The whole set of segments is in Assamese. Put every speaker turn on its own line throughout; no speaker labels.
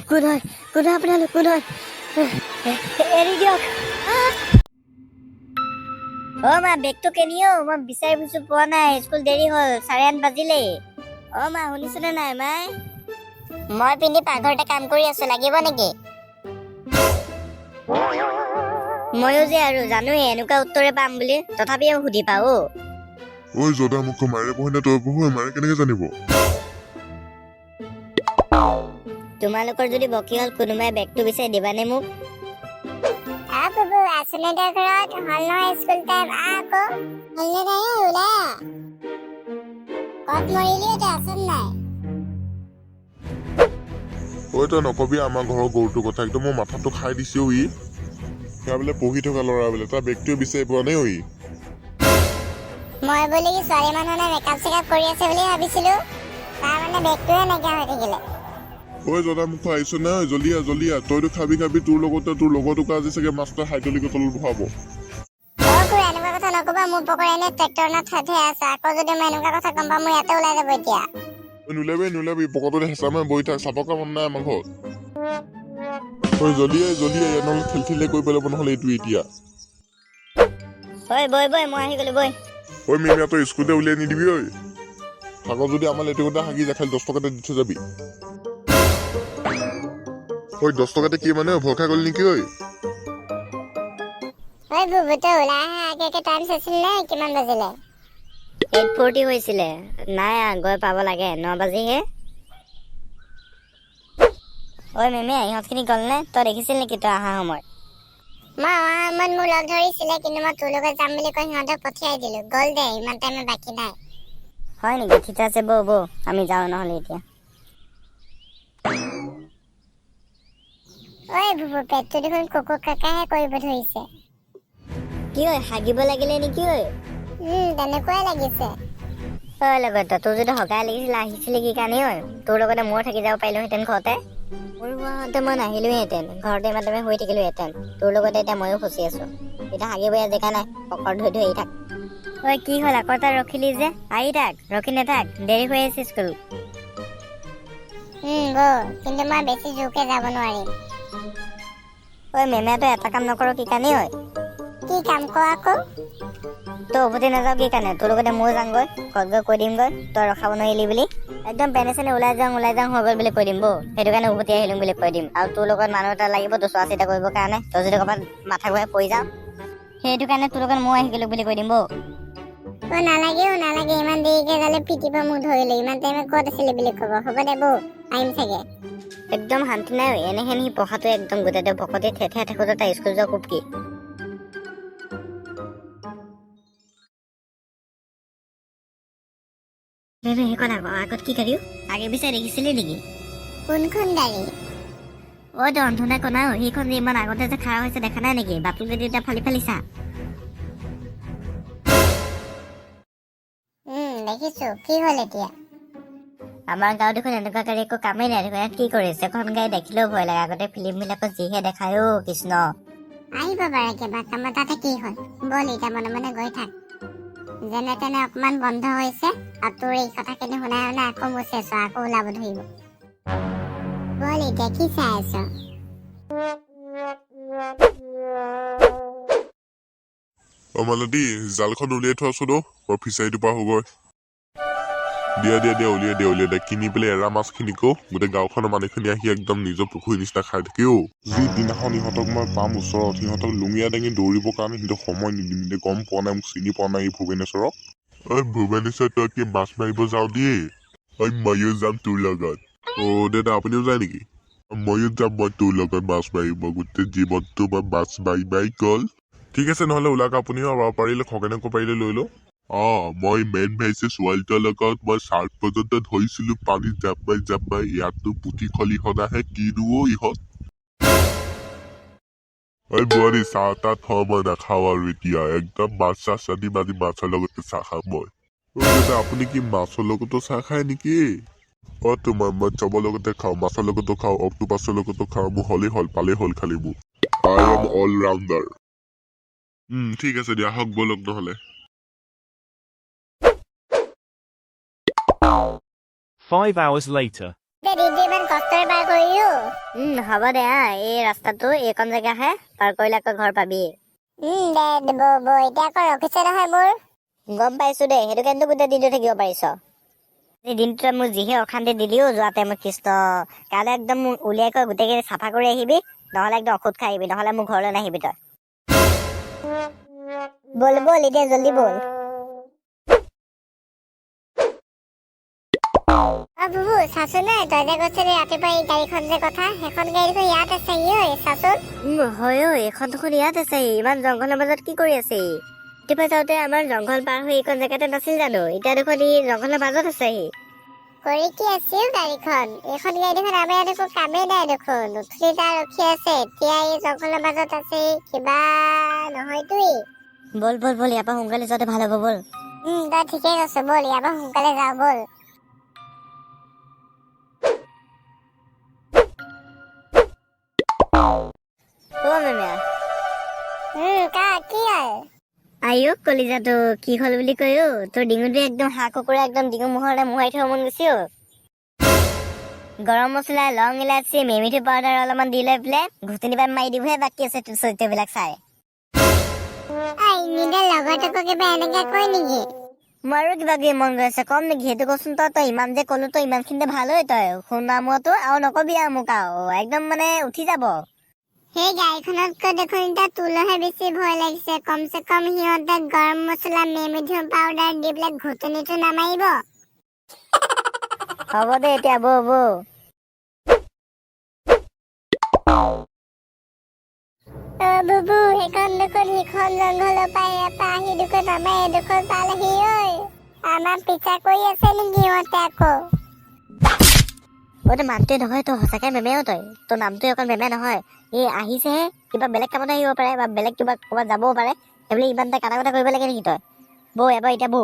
কোন হয় আপোনালোক কোন হয় এৰি দিয়ক মা বেগটো কেনিও মই বিচাৰি বুজি পোৱা নাই স্কুল দেৰি হ'ল 8:30 বাজিলেই মা শুনিছনে নাই মাই মই পিন্ধি পাকঘৰতে কাম কৰি আছো লাগিব নেকি ময়ো যে আৰু জানোৱে এনেকুৱা উত্তৰে পাম বুলি তথাপিও সুধি পাও
ঐ জদা মোক মাৰে পঢ়িনে তই পঢ়ো মাৰে কেনেকে জানিব
তোমালোকৰ যদি বকি হ'ল কোনোবাই বেগটো বিচাৰি দিবানে মোক
বাবু আছুনেদাৰ ঘৰত হল নহয় স্কুল টাইম আকৌ হলনে নাই ওলা কত মৰিলি তই আছন নাই
ঐ তই নকবি আমাৰ ঘৰৰ গৰুটোৰ কথা একদম মোৰ মাথাটো খাই দিছেও ই সেয়া বোলে পঢ়ি থকা ল'ৰা বোলে তাৰ বেগটোৱে বিচাৰি পোৱা নাই ঐ
মই বুলি কি ছোৱালী মানুহে মেকআপ চেকআপ কৰি আছে বুলি ভাবিছিলো তাৰ মানে বেগটোৱে নাইকিয়া হৈ থাকিলে
ঐ জদা মোক আহিছ নে জল্দি আহ তইতো খাবি তোৰ লগতোক আজি চাগে মাষ্টৰ হাইড্ৰলিকৰ তলত বহাব
এনেকুৱা কথা নকবা মোৰ পকৰে এনে ট্ৰেক্টৰ না ঠাঠে আছে আকৌ যদি মই এনেকুৱা কথা গম পাম মই ইয়াতে ওলাই যাব এতিয়া
নোলাবি পকৰটোতে হেঁচা মাৰি বহি থাক চাপকা মন নাই আমাৰ ঘৰত ঐ জল্দি আহ নহ'লে ঠেলি কৰি পেলাব নহ'লে এইটো এতিয়া
বই মই আহি গলো বই
ঐ মিমিয়া তই স্কুলতে উলিয়াই নিদিবি ঐ থাকক যদি আমাৰ লেটেকুটা হাগি যায় খালি 10 টকাতে দি থৈ যাবি ঐ 10 টকাতে কি মানে ভয় খাই গ'ল নেকি ঐ
বুবুটো ওলাই আহা আগে টাইম চাইছিল নে কিমান বাজিলে
8:40 হৈছিলে নাই গৈ পাব লাগে 9 বাজিহে ঐ মেমে ইহঁতখিনি গ'লনে তই দেখিছিল নেকি তই অহা সময়ত
মই মোৰ লগ ধৰিছিলে কিন্তু মই তোৰ লগত যাম বুলি কৈ সিহঁতক পঠিয়াই দিলো গ'ল দে ইমান টাইম বাকী নাই
হয় নেকি ঠিক আছে বৌ আমি যাওঁ নহ'লে এতিয়া
ঐ বুবু পেটটো দেখোন কুকু কাকাহে কৰিব ধৰিছে
কি হয় হাগিব লাগিলে নেকি ঐ
তেনেকুৱাই লাগিছে
লগত তোৰ যদি সগাই লাগিছিলে আহিছিলে কি কাৰণে ঐ তোৰ লগতে মই থাকি যাব পাৰিলোহেঁতেন ঘৰতে মোৰ হোৱাহঁতে মই নাহিলোহেঁতেন ঘৰতে ইমান টাইমে শুই থাকিলোহেঁতেন তোৰ লগতে এতিয়া ময়ো ফচি আছো এতিয়া হাগিব জেগা নাই পকৰ ধুই আহি থাক ঐ কি হ'ল আকৌ তই ৰখিলি যে আহি থাক ৰখি নাথাক দেৰি হৈ আছে স্কুল
বৌ কিন্তু মই বেছি জোৰকে যাব নোৱাৰিম
ঐ মেমে তই এটা কাম নকৰ কি কাৰণে ঐ
কি কাম কৰ আকৌ
তই উভতি নাযাওঁ কি কাৰণে তোৰ লগতে ময়ো যামগৈ ঘৰত গৈ কৈ দিমগৈ তই ৰখাব নোৱাৰিলি বুলি একদম পেনে চেনে ওলাই যাওঁ হৈ গ'ল বুলি কৈ দিম বৌ সেইটো কাৰণে উভতি আহিলো বুলি কৈ দিম আৰু তোৰ লগত মানুহ এটা লাগিব তোৰ চোৱা চিতা কৰিবৰ কাৰণে তই যদি ক'ৰবাত মাথা ঘূৰাই পৰি যাওঁ সেইটো কাৰণে তোৰ লগত মই আহি গ'লো বুলি কৈ দিম বৌ
নালাগে ইমান দেৰিকে গ'লে পিটিব মোক ধৰিলে ইমান টাইমে ক'ত আছিলি বুলি ক'ব হ'ব দে বৌ আহিম চাগে
একদম শান্তি নাই এনেহেন সি পঢ়াটো একদম গোটেই ভকতে ঠেঠে থাকোঁতে তাই স্কুল যোৱা খুব কি সেইখন আগত কি কাৰিও আগে পিছে দেখিছিলি নেকি
কোনখন গাড়ী
তই অন্ধনাই কনা সেইখন যে ইমান আগতে যে খাৰা হৈছে দেখা নাই নেকি বাটটো যদি এতিয়া ফালি চা
দেখিছো কি হ'ল এতিয়া
আমাৰ গাঁৱত দেখোন এনেকুৱা গাড়ী একো কামেই নাই দেখোন ইয়াত কি কৰিছে এখন গাড়ী দেখিলেও ভয় লাগে আগতে ফিল্ম বিলাকত যিহে দেখায় কৃষ্ণ
আহিব পাৰে কিবা কাম তাতে কি হ'ল বল এতিয়া মনে গৈ থাক যেনে তেনে অকমান বন্ধ হৈছে আৰু তোৰ এই কথাখিনি শুনাই আকৌ মোৰ চেচ আকৌ ওলাব ধৰিব বল এতিয়া কি চাই আছ
মালতী জালখন উলিয়াই থোৱাচোন মই ফিচাৰীটোৰ পৰা আহোগৈ দিয়া উলিয়াই দে কিনি পেলাই এৰা মাছখিনিকো গোটেই গাঁওখনৰ মানুহখিনি আহি একদম নিজৰ পুখুৰী নিচিনা খাই থাকেও যিদিনাখন ইহঁতক মই পাম ওচৰত সিহঁতক লুঙিয়া দাঙি দৌৰিবৰ কাৰণে সিহঁতক সময় নিদিম গম পোৱা নাই মোক চিনি পোৱা নাই এই ভুৱনেশ্বৰক ভুৱনেশ্বৰ তই কি মাছ মাৰিব যাওঁ দিয়ে ময়ো যাম তোৰ লগত দাদা আপুনিও যায় নেকি ময়ো যাম মই তোৰ লগত মাছ মাৰিব গোটেই জীৱনটো মই মাছ মাৰি গ'ল ঠিক আছে নহ'লে ওলাক আপুনিও পাৰিলে খগেনকো পাৰিলে লৈ লওঁ মই মেইন ভাইছে ছোৱালীটোৰ লগত মই চাৰ্ট পৰ্যন্ত ধৰিছিলো পানীত জাপ মাৰি ইয়াততো পুঠি খলিহত আহে কিনো ইহঁত বোৱাৰী চাহ তাহ থ মই নাখাওঁ আৰু এতিয়া একদম মাছ চাছ আনি মাছৰ লগতে চাহ খাম মই দাদা আপুনি কি মাছৰ লগতো চাহ খায় নেকি তোমাৰ মই চবৰ লগতে খাওঁ মাছৰ লগতো খাওঁ অক্টোপাছৰ লগতো খাওঁ মোৰ হ'লেই হ'ল পালেই হ'ল খালি মোক আই এম অল ৰাউণ্ডাৰ ঠিক আছে দিয়া আহক ব'লক নহ'লে
5 hours later
দিনটো ইমান কষ্টৰে পাৰ কৰিলো।
হ'ব দে এই ৰাস্তাটো এইকণ জেগাহে পাৰ কৰিলে আকৌ ঘৰ পাবি।
দে বৌ এতিয়া আকৌ ৰখিছে নহয় মোৰ।
গম পাইছো দে, সেইটো কাৰণেতো গোটেই দিনটো থাকিব পাৰিছ। এই দিনটোৱে মোক যিহে অশান্তি দিলিও যোৱাতে মোক কৃষ্ণ। কাইলৈ একদম উলিয়াই কৈ গোটেইখিনি চাফা কৰি আহিবি, নহ'লে একদম ঔষধ খাই আহিবি, নহ'লে মোৰ ঘৰলৈ নাহিবি তই। বল এতিয়া জল্দি বল।
বুবু চাচোন তই যে কৈছিলি ৰাতিপুৱা এই গাড়ীখন যে কথা, সেইখন গাড়ী দেখোন ইয়াত আছে চাচোন।
হয় এইখন দেখোন ইয়াত আছে। ইমান জংঘলৰ মাজত কি কৰি আছে? ৰাতিপুৱা যাওঁতে আমাৰ জংঘল পাৰ হৈ এইখন জেগাতে নাছিল জানো? এতিয়া দেখোন ই জংঘলৰ মাজত আছে।
কৰি কি আছিল গাড়ীখন? এইখন গাড়ী দেখোন আমাৰ ইয়াত একো কামেই নাই দেখোন। উঠি তাৰ ৰখি আছে, এতিয়া এই জংঘলৰ মাজত আছে। কিবা নহয়তোৱেই।
বল ইয়াৰ পৰা সোনকালে যোৱাটো ভাল হ'ব বল।
তই ঠিকেই কৈছ, বল ইয়াৰ পৰা সোনকালে যাওঁ বল।
মেমে
কি হ'ল?
আইও কলিজাটো কি হ'ল বুলি কয় তোৰ ডিঙুটোৱে একদম হাঁহ কুকুৰা একদম ডিঙু মুখতে মোহাৰি থব মন গৈছে। গৰম মছলা, লং ইলাচি, মেমিঠি পাউডাৰ অলপমান দি লৈ পেলাই ঘুটনি পাত মাৰি দিবহে বাকী আছে তোৰ চৰিত্ৰবিলাক চাই।
লগৰটোকো কিবা এনেকে কয় নেকি?
মোৰো কিবা কিবি মন গৈ আছে, কম নেকি? সেইটো কচোন তই ইমান যে ক'লো তই ইমান খিনিতে ভাল হয় তই শুনা মতো আৰু নকবি আৰু মোক আৰু একদম মানে উঠি যাব।
সেই গাড়ীখনতকৈ দেখোন এতিয়া তোৰহে বেছি ভয় লাগিছে। কমচে কম সিহঁতে গৰম মছলা, মেমিঠি পাউডাৰ দি পেলাই ঘুটনিটো নামাৰিব।
হ'ব দে এতিয়া বৌ।
বুবু সেইখন দেখোন সিখন জংঘলৰ পৰা আহি দেখোন আমাৰ এডোখৰ পালেহি। আমাৰ পিছা কৰি আছে নেকি সিহঁতে আকৌ?
তোৰ মাতটোৱে নহয়, তই সঁচাকে মেমেও তই। তোৰ নামটোৱে অকল মেমে নহয়, এই আহিছেহে কিবা বেলেগ কামত আহিব পাৰে বা বেলেগ কিবা ক'ৰবাত যাবও পাৰে। সেইবুলি ইমান এটা কাটা কথা কৰিব লাগে নেকি তই? বৌ এবাৰ এতিয়া বৌ।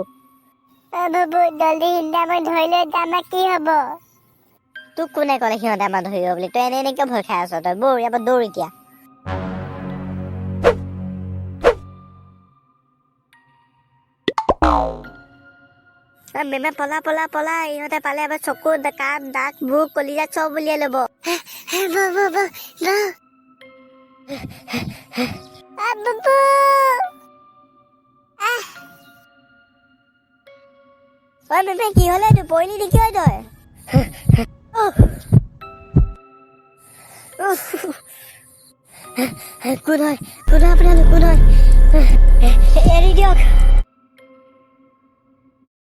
বুবু জল্দি সিহঁতে মই ধৰি লৈ যাম কি হ'ব?
তোক কোনে ক'লে সিহঁতে আমাৰ ধৰিব বুলি? তই এনে কিয় ভয় খাই আছ তই? বৌ ইয়াৰ পৰা দৌৰ এতিয়া। মেমে পলা ইহঁতে পালে এবাৰ চকু কাণ দাঁত মুখ কলিজা চব উলিয়াই ল'ব। মেমে কি হ'লে তোৰ পৰিলি নেকি তই? কোন হয় আপোনালোক? কোন হয়? এৰি দিয়ক।